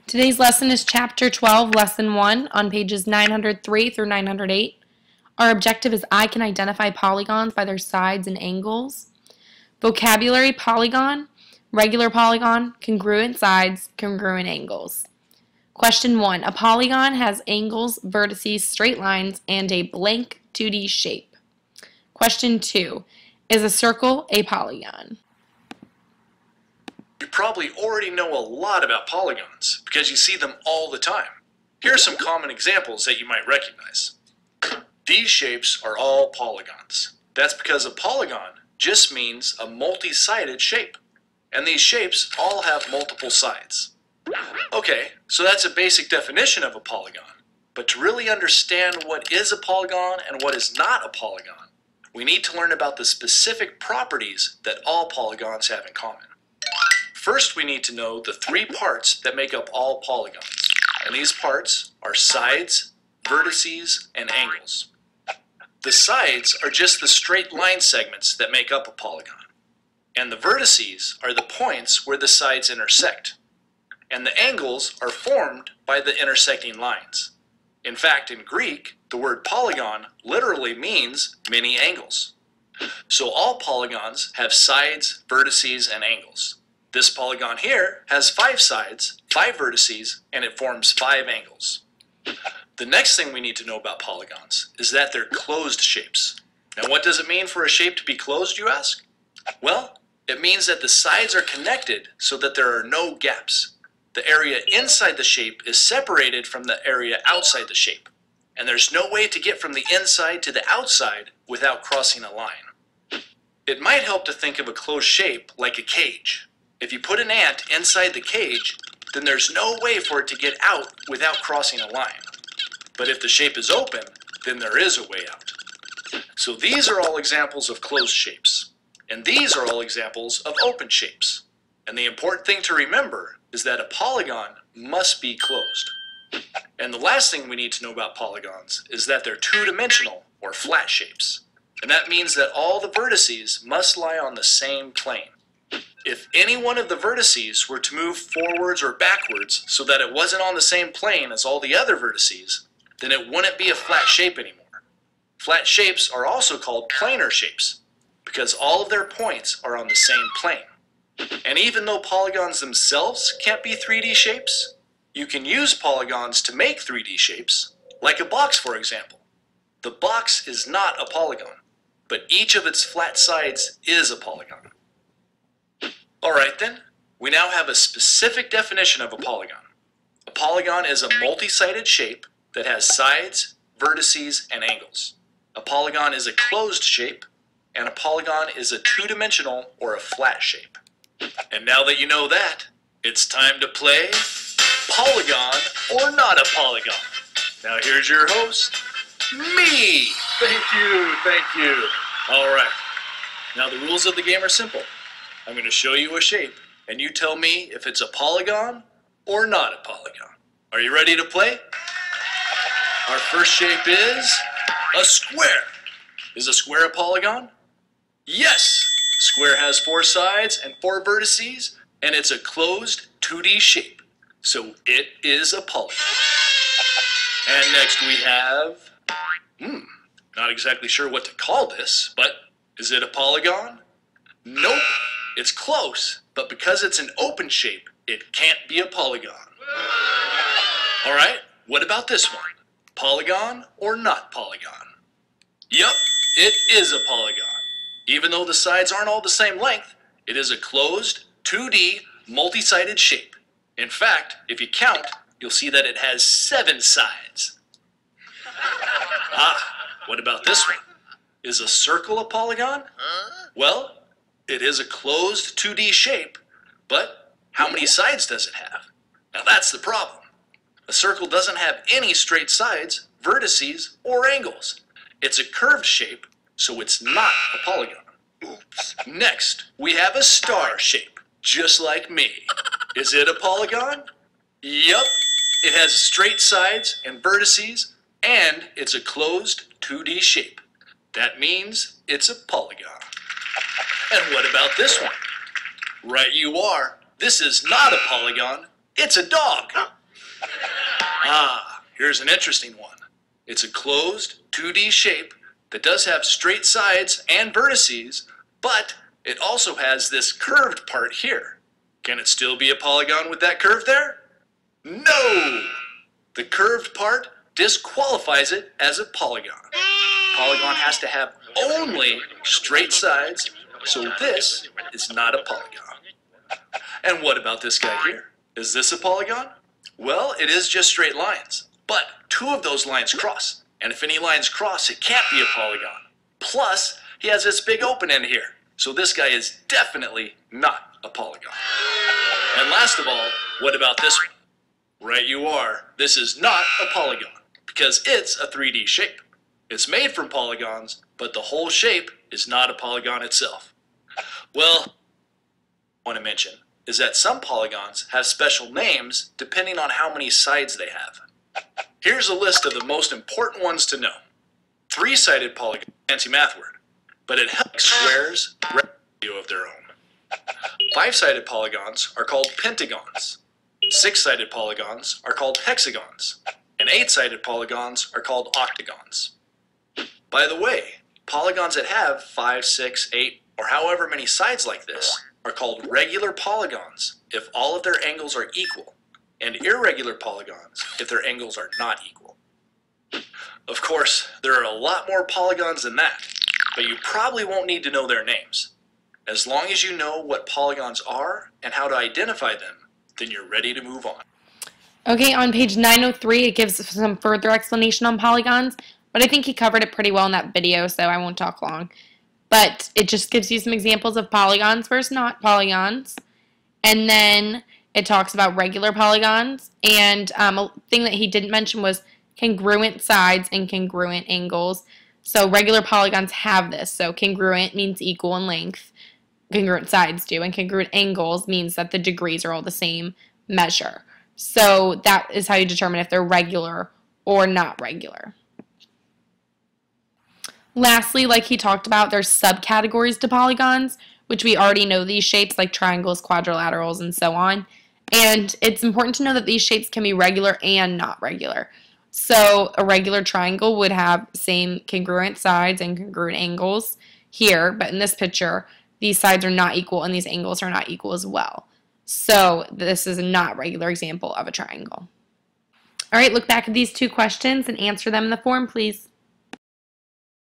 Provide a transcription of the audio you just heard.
Today's lesson is Chapter 12, Lesson 1, on pages 903 through 908. Our objective is I can identify polygons by their sides and angles. Vocabulary: polygon, regular polygon, congruent sides, congruent angles. Question 1. A polygon has angles, vertices, straight lines, and a blank 2D shape. Question 2. Is a circle a polygon? You probably already know a lot about polygons because you see them all the time. Here are some common examples that you might recognize. These shapes are all polygons. That's because a polygon just means a multi-sided shape. And these shapes all have multiple sides. Okay, so that's a basic definition of a polygon. But to really understand what is a polygon and what is not a polygon, we need to learn about the specific properties that all polygons have in common. First, we need to know the three parts that make up all polygons. And these parts are sides, vertices, and angles. The sides are just the straight line segments that make up a polygon. And the vertices are the points where the sides intersect. And the angles are formed by the intersecting lines. In fact, in Greek, the word polygon literally means many angles. So all polygons have sides, vertices, and angles. This polygon here has 5 sides, 5 vertices, and it forms 5 angles. The next thing we need to know about polygons is that they're closed shapes. Now, what does it mean for a shape to be closed, you ask? Well, it means that the sides are connected so that there are no gaps. The area inside the shape is separated from the area outside the shape. And there's no way to get from the inside to the outside without crossing a line. It might help to think of a closed shape like a cage. If you put an ant inside the cage, then there's no way for it to get out without crossing a line. But if the shape is open, then there is a way out. So these are all examples of closed shapes. And these are all examples of open shapes. And the important thing to remember is that a polygon must be closed. And the last thing we need to know about polygons is that they're two-dimensional or flat shapes. And that means that all the vertices must lie on the same plane. If any one of the vertices were to move forwards or backwards so that it wasn't on the same plane as all the other vertices, then it wouldn't be a flat shape anymore. Flat shapes are also called planar shapes because all of their points are on the same plane. And even though polygons themselves can't be 3D shapes, you can use polygons to make 3D shapes, like a box, for example. The box is not a polygon, but each of its flat sides is a polygon. Alright then, we now have a specific definition of a polygon. A polygon is a multi-sided shape that has sides, vertices, and angles. A polygon is a closed shape, and a polygon is a two-dimensional or a flat shape. And now that you know that, it's time to play Polygon or Not a Polygon. Now here's your host, me! Thank you. Alright, now the rules of the game are simple. I'm going to show you a shape, and you tell me if it's a polygon or not a polygon. Are you ready to play? Our first shape is a square. Is a square a polygon? Yes! Square has 4 sides and 4 vertices, and it's a closed 2D shape. So it is a polygon. And next we have, not exactly sure what to call this, but is it a polygon? Nope. It's close, but because it's an open shape, it can't be a polygon. Alright, what about this one? Polygon or not polygon? Yup, it is a polygon. Even though the sides aren't all the same length, it is a closed, 2D, multi-sided shape. In fact, if you count, you'll see that it has 7 sides. What about this one? Is a circle a polygon? Well, it is a closed 2D shape, but how many sides does it have? Now that's the problem. A circle doesn't have any straight sides, vertices, or angles. It's a curved shape, so it's not a polygon. Oops. Next, we have a star shape, just like me. Is it a polygon? Yup. It has straight sides and vertices, and it's a closed 2D shape. That means it's a polygon. And what about this one? Right you are. This is not a polygon It's a dog. Ah, here's an interesting one. It's a closed 2D shape that does have straight sides and vertices, but it also has this curved part here. Can it still be a polygon with that curve there? No! The curved part disqualifies it as a polygon. Polygon has to have only straight sides, so this is not a polygon. And what about this guy here? Is this a polygon? Well, it is just straight lines, but two of those lines cross. And if any lines cross, it can't be a polygon. Plus, he has this big open end here, so this guy is definitely not a polygon. And last of all, what about this one? Right you are. This is not a polygon, because it's a 3D shape. It's made from polygons, but the whole shape is not a polygon itself. Well, I want to mention is that some polygons have special names depending on how many sides they have. Here's a list of the most important ones to know. 3-sided polygon, fancy math word, but it helps squares ratio of their own. 5-sided polygons are called pentagons. 6-sided polygons are called hexagons. And 8-sided polygons are called octagons. By the way, polygons that have 5, 6, 8, or however many sides like this are called regular polygons if all of their angles are equal, and irregular polygons if their angles are not equal. Of course, there are a lot more polygons than that, but you probably won't need to know their names. As long as you know what polygons are and how to identify them, then you're ready to move on. Okay, on page 903, it gives some further explanation on polygons, but I think he covered it pretty well in that video, so I won't talk long. But it just gives you some examples of polygons versus not polygons. And then it talks about regular polygons. And a thing that he didn't mention was congruent sides and congruent angles. So regular polygons have this. So congruent means equal in length. Congruent sides do. And congruent angles means that the degrees are all the same measure. So that is how you determine if they're regular or not regular. Lastly, like he talked about, there's subcategories to polygons, which we already know these shapes like triangles, quadrilaterals, and so on. And it's important to know that these shapes can be regular and not regular. So a regular triangle would have same congruent sides and congruent angles here, but in this picture, these sides are not equal and these angles are not equal as well. So this is a not regular example of a triangle. All right, look back at these two questions and answer them in the form, please.